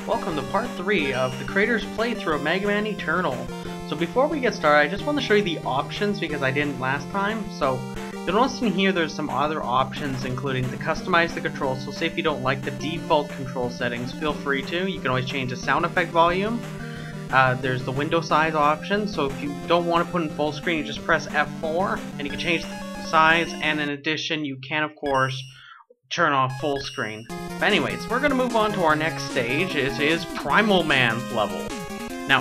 welcome to part 3 of the creator's playthrough of Mega Man Eternal. So before we get started, I just want to show you the options because I didn't last time. So you'll notice in here there's some other options, including to customize the controls. So say if you don't like the default control settings, feel free to. You can always change the sound effect volume. There's the window size option, so if you don't want to put in full screen, you just press F4 and you can change the size, and in addition you can of course turn off full screen. But anyways, we're going to move on to our next stage. It is Primal Man's level. Now,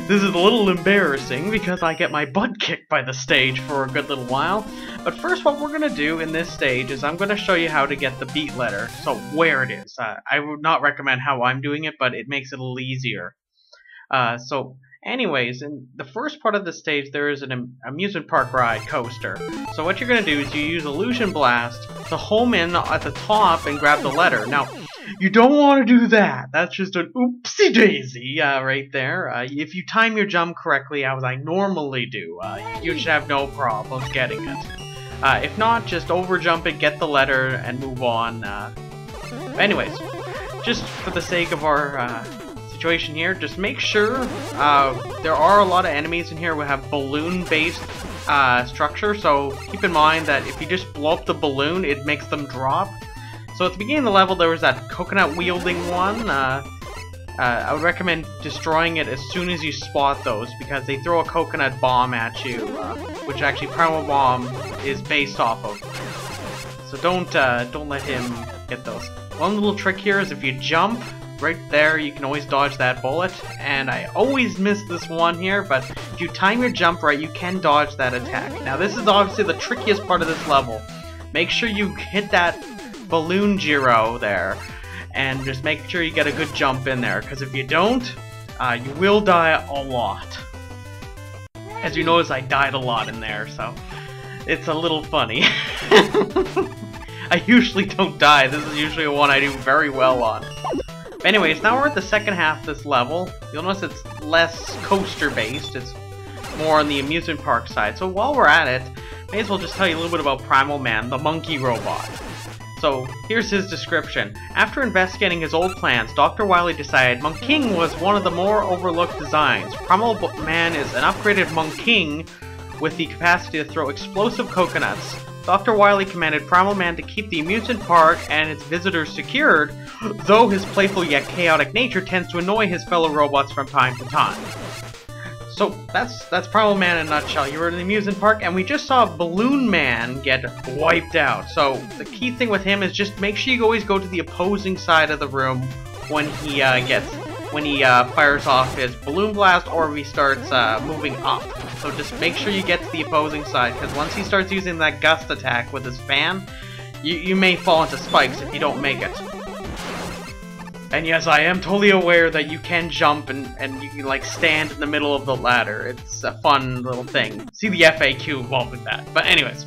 this is a little embarrassing because I get my butt kicked by the stage for a good little while. But first, what we're going to do in this stage is I'm going to show you how to get the beat letter, so where it is. I would not recommend how I'm doing it, but it makes it a little easier. So anyways, in the first part of the stage there is an amusement park ride coaster. So what you're going to do is you use Illusion Blast to home in at the top and grab the letter. Now, you don't want to do that. That's just an oopsie daisy right there. If you time your jump correctly, as I normally do, you should have no problems getting it. If not, just over jump it, get the letter, and move on. Anyways, just for the sake of our situation here, just make sure there are a lot of enemies in here who have balloon-based structure, so keep in mind that if you just blow up the balloon, it makes them drop. So at the beginning of the level, there was that coconut-wielding one. I would recommend destroying it as soon as you spot those, because they throw a coconut bomb at you, which actually Primal Bomb is based off of. So don't let him get those. One little trick here is if you jump right there, you can always dodge that bullet, and I always miss this one here, but if you time your jump right, you can dodge that attack. Now this is obviously the trickiest part of this level. Make sure you hit that balloon gyro there, and just make sure you get a good jump in there, because if you don't, you will die a lot. As you notice, I died a lot in there, so it's a little funny. I usually don't die. This is usually one I do very well on. Anyways, now we're at the second half of this level. You'll notice it's less coaster-based. It's more on the amusement park side. So while we're at it, may as well just tell you a little bit about Primal Man, the monkey robot. So here's his description. After investigating his old plans, Dr. Wily decided Monk King was one of the more overlooked designs. Primal Man is an upgraded Monk King with the capacity to throw explosive coconuts. Dr. Wily commanded Primal Man to keep the amusement park and its visitors secured, though his playful yet chaotic nature tends to annoy his fellow robots from time to time. So that's Primal Man in a nutshell. You were in the amusement park, and we just saw Balloon Man get wiped out. So the key thing with him is just make sure you always go to the opposing side of the room when he fires off his balloon blast, or if he starts moving up. So just make sure you get to the opposing side, because once he starts using that gust attack with his fan, you may fall into spikes if you don't make it. And yes, I am totally aware that you can jump and you can like stand in the middle of the ladder. It's a fun little thing. See the FAQ involved with that. But anyways,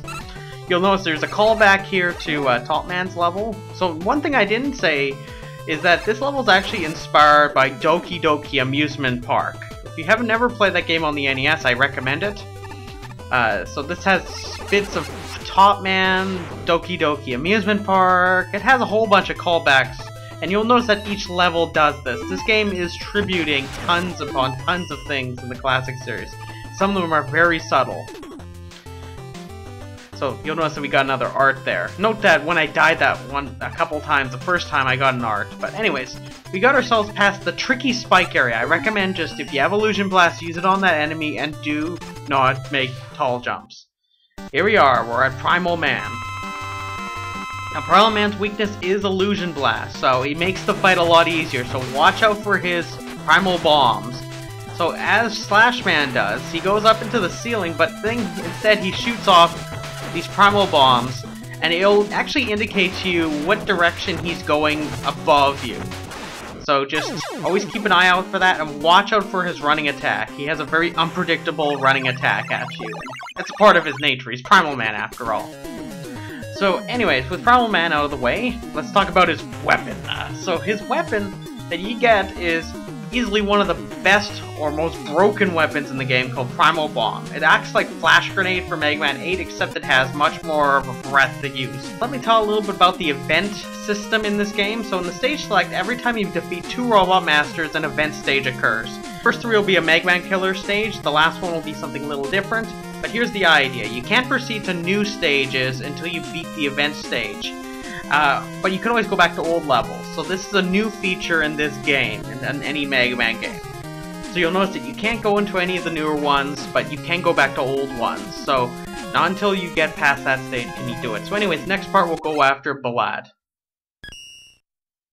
you'll notice there's a callback here to Top Man's level. So one thing I didn't say is that this level is actually inspired by Doki Doki Amusement Park. If you haven't never played that game on the NES, I recommend it. So this has bits of Top Man, Doki Doki Amusement Park. It has a whole bunch of callbacks, and you'll notice that each level does this. This game is tributing tons upon tons of things in the classic series. Some of them are very subtle. So you'll notice that we got another art there. Note that when I died that one a couple times, the first time I got an art. But anyways, we got ourselves past the tricky spike area. I recommend just, if you have Illusion Blast, use it on that enemy and do not make tall jumps. Here we are, we're at Primal Man. Now Primal Man's weakness is Illusion Blast, so he makes the fight a lot easier. So watch out for his Primal Bombs. So as Slash Man does, he goes up into the ceiling, but instead he shoots off these Primal Bombs, and it'll actually indicate to you what direction he's going above you. So just always keep an eye out for that, and watch out for his running attack. He has a very unpredictable running attack at you. That's part of his nature. He's Primal Man after all. So anyways, with Primal Man out of the way, let's talk about his weapon. So his weapon that you get is easily one of the best or most broken weapons in the game called Primal Bomb. It acts like Flash Grenade for Mega Man 8, except it has much more of a breadth to use. Let me tell a little bit about the event system in this game. So in the stage select, every time you defeat 2 Robot Masters, an event stage occurs. First 3 will be a Mega Man Killer stage, the last one will be something a little different, but here's the idea. You can't proceed to new stages until you beat the event stage. But you can always go back to old levels. So this is a new feature in this game, in any Mega Man game. So you'll notice that you can't go into any of the newer ones, but you can go back to old ones. So not until you get past that stage can you do it. So anyways, next part we'll go after Balad.